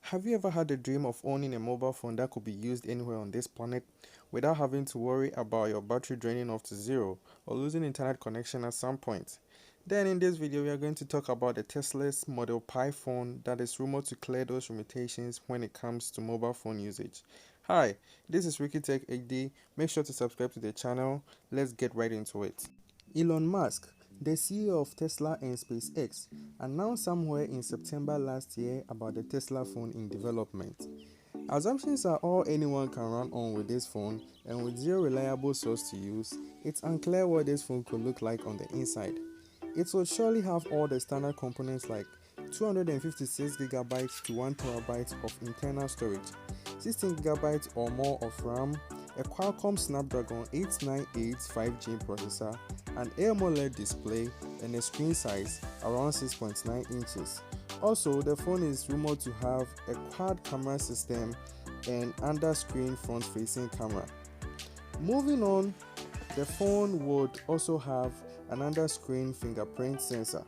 Have you ever had a dream of owning a mobile phone that could be used anywhere on this planet without having to worry about your battery draining off to zero or losing internet connection at some point? Then in this video we are going to talk about the Tesla's Model Pi phone that is rumored to clear those limitations when it comes to mobile phone usage. Hi, this is RrickyTechHD. Make sure to subscribe to the channel. Let's get right into it. Elon Musk, the CEO of Tesla and SpaceX, announced somewhere in September last year about the Tesla phone in development. Assumptions are all anyone can run on with this phone, and with zero reliable source to use, it's unclear what this phone could look like on the inside. It will surely have all the standard components like 256GB to 1TB of internal storage, 16GB or more of RAM, a Qualcomm Snapdragon 898 5G processor, an AMOLED display, and a screen size around 6.9 inches. Also, the phone is rumored to have a quad camera system and under-screen front-facing camera. Moving on, the phone would also have an under-screen fingerprint sensor.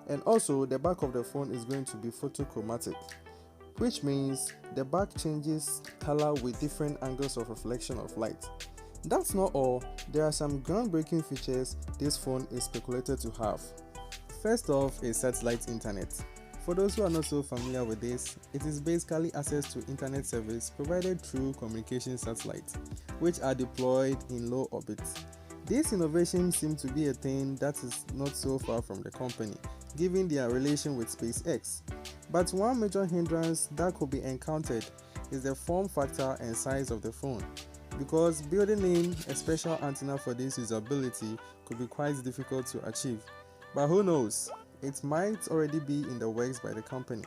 And also, the back of the phone is going to be photochromatic, which means the back changes color with different angles of reflection of light. That's not all, there are some groundbreaking features this phone is speculated to have. First off is satellite internet. For those who are not so familiar with this, it is basically access to internet service provided through communication satellites, which are deployed in low orbit. This innovation seems to be a thing that is not so far from the company, given their relation with SpaceX. But one major hindrance that could be encountered is the form factor and size of the phone, because building in a special antenna for this usability could be quite difficult to achieve. But who knows, it might already be in the works by the company.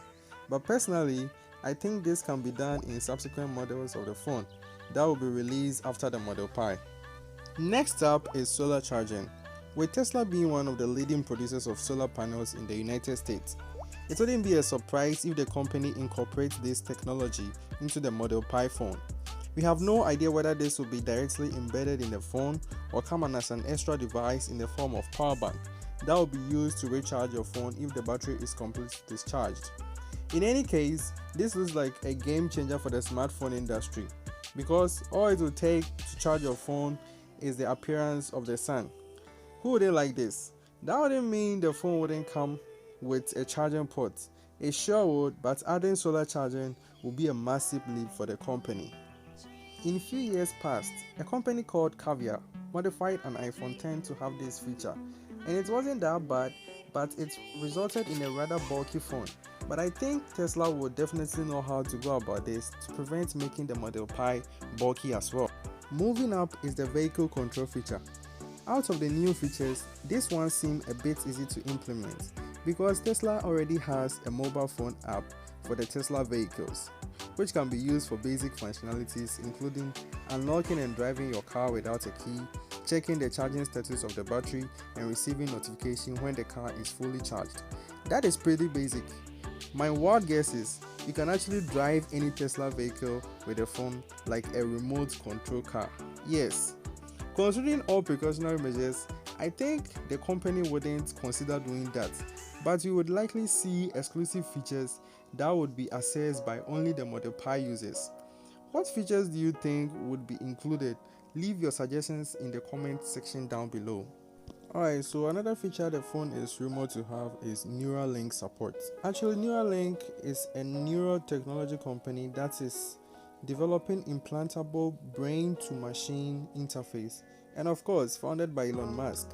But personally, I think this can be done in subsequent models of the phone that will be released after the Model Pi. Next up is solar charging. With Tesla being one of the leading producers of solar panels in the United States, it wouldn't be a surprise if the company incorporates this technology into the Model Pi phone. We have no idea whether this will be directly embedded in the phone or come on as an extra device in the form of power bank that will be used to recharge your phone if the battery is completely discharged. In any case, this looks like a game changer for the smartphone industry, because all it will take to charge your phone is the appearance of the sun. Who wouldn't like this? That wouldn't mean the phone wouldn't come with a charging port. It sure would, but adding solar charging will be a massive leap for the company. In a few years past, a company called Caviar modified an iPhone X to have this feature, and it wasn't that bad, but it resulted in a rather bulky phone. But I think Tesla would definitely know how to go about this to prevent making the Model Pi bulky as well. Moving up is the vehicle control feature. Out of the new features, this one seemed a bit easy to implement because Tesla already has a mobile phone app for the Tesla vehicles, which can be used for basic functionalities including unlocking and driving your car without a key, checking the charging status of the battery, and receiving notification when the car is fully charged. That is pretty basic. My wild guess is you can actually drive any Tesla vehicle with a phone like a remote control car. Yes. Considering all precautionary measures, I think the company wouldn't consider doing that, but you would likely see exclusive features that would be accessed by only the Model Pi users. What features do you think would be included? Leave your suggestions in the comment section down below. Alright, so another feature the phone is rumored to have is Neuralink support. Actually, Neuralink is a neurotechnology company that is developing implantable brain-to-machine interface, and of course founded by Elon Musk.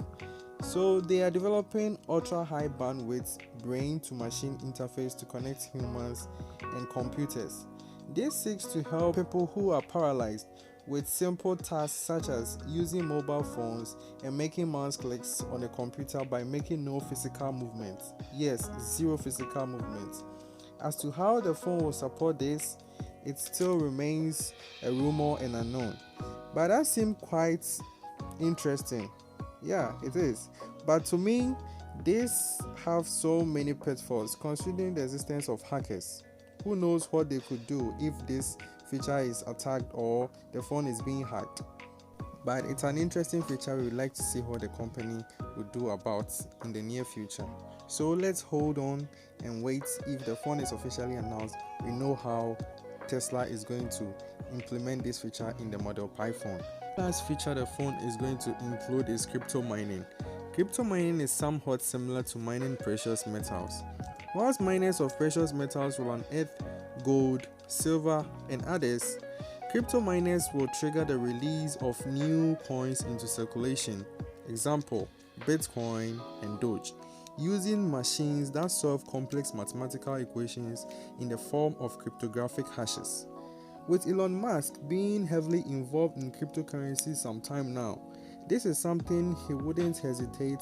So they are developing ultra-high bandwidth brain-to-machine interface to connect humans and computers. This seeks to help people who are paralyzed with simple tasks such as using mobile phones and making mouse clicks on a computer by making no physical movement. Yes, zero physical movement. As to how the phone will support this, it still remains a rumor and unknown. But that seemed quite interesting. Yeah, it is. But to me, this have so many pitfalls considering the existence of hackers. Who knows what they could do if this feature is attacked or the phone is being hacked. But it's an interesting feature we would like to see what the company will do about in the near future. So let's hold on and wait. If the phone is officially announced, we know how Tesla is going to implement this feature in the Model Pi phone. Last feature the phone is going to include is crypto mining. Crypto mining is somewhat similar to mining precious metals. Whilst miners of precious metals will unearth gold, silver, and others, crypto miners will trigger the release of new coins into circulation. Example, Bitcoin and Doge, using machines that solve complex mathematical equations in the form of cryptographic hashes. With Elon Musk being heavily involved in cryptocurrency some time now, this is something he wouldn't hesitate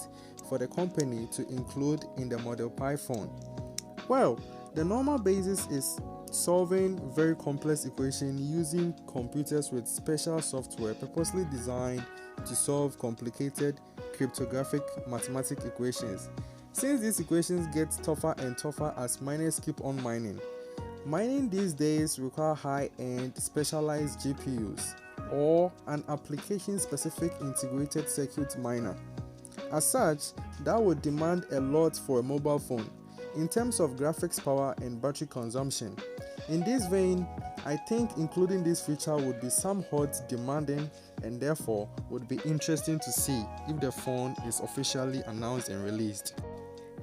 for the company to include in the Model Pi phone. Well, the normal basis is solving very complex equations using computers with special software purposely designed to solve complicated cryptographic mathematical equations. Since these equations get tougher and tougher as miners keep on mining, mining these days require high-end specialized GPUs or an application-specific integrated circuit miner. As such, that would demand a lot for a mobile phone in terms of graphics power and battery consumption. In this vein, I think including this feature would be somewhat demanding and therefore would be interesting to see if the phone is officially announced and released.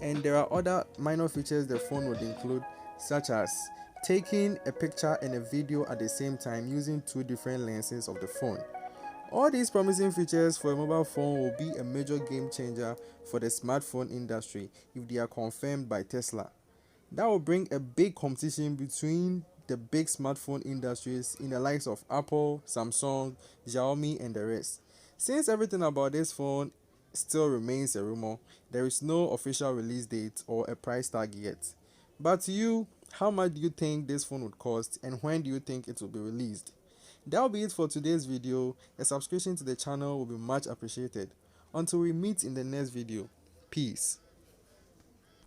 And there are other minor features the phone would include, such as taking a picture and a video at the same time using two different lenses of the phone. All these promising features for a mobile phone will be a major game changer for the smartphone industry if they are confirmed by Tesla. That will bring a big competition between the big smartphone industries in the likes of Apple, Samsung, Xiaomi, and the rest. Since everything about this phone still remains a rumor, there is no official release date or a price tag yet. But to you, how much do you think this phone would cost, and when do you think it will be released? That will be it for today's video. A subscription to the channel will be much appreciated. Until we meet in the next video, peace.